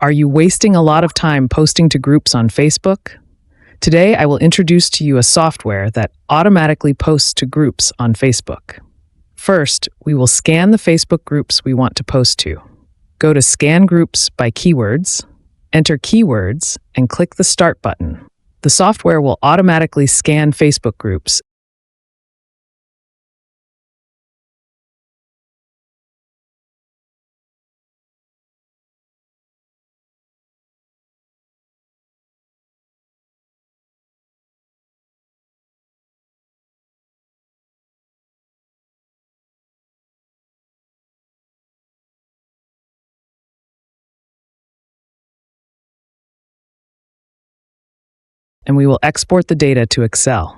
Are you wasting a lot of time posting to groups on Facebook? Today, I will introduce to you a software that automatically posts to groups on Facebook. First, we will scan the Facebook groups we want to post to. Go to Scan Groups by Keywords, enter keywords, and click the Start button. The software will automatically scan Facebook groups. And we will export the data to Excel.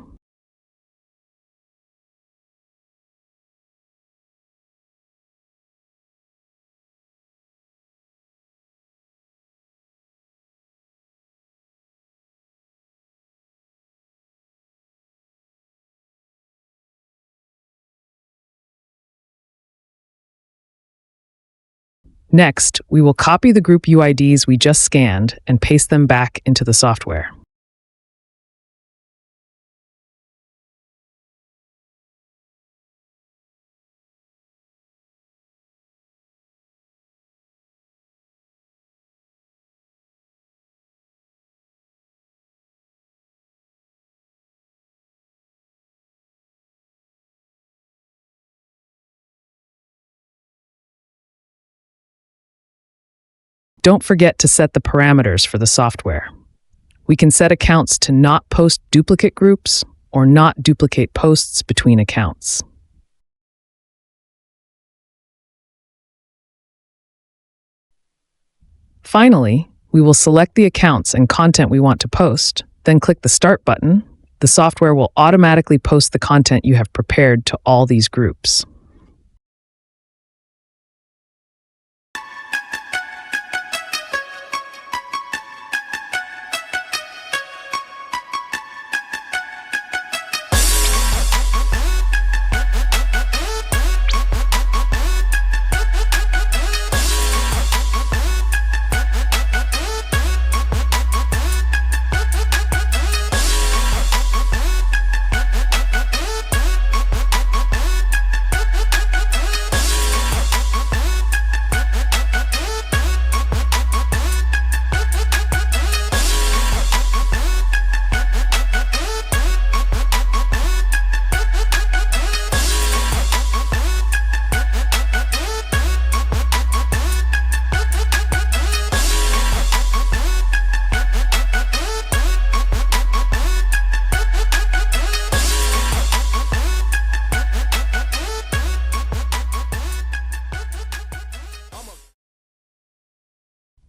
Next, we will copy the group UIDs we just scanned and paste them back into the software. Don't forget to set the parameters for the software. We can set accounts to not post duplicate groups or not duplicate posts between accounts. Finally, we will select the accounts and content we want to post, then click the Start button. The software will automatically post the content you have prepared to all these groups.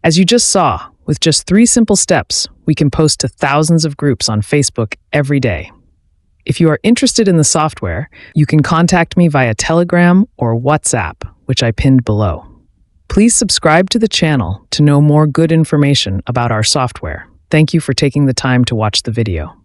As you just saw, with just 3 simple steps, we can post to thousands of groups on Facebook every day. If you are interested in the software, you can contact me via Telegram or WhatsApp, which I pinned below. Please subscribe to the channel to know more good information about our software. Thank you for taking the time to watch the video.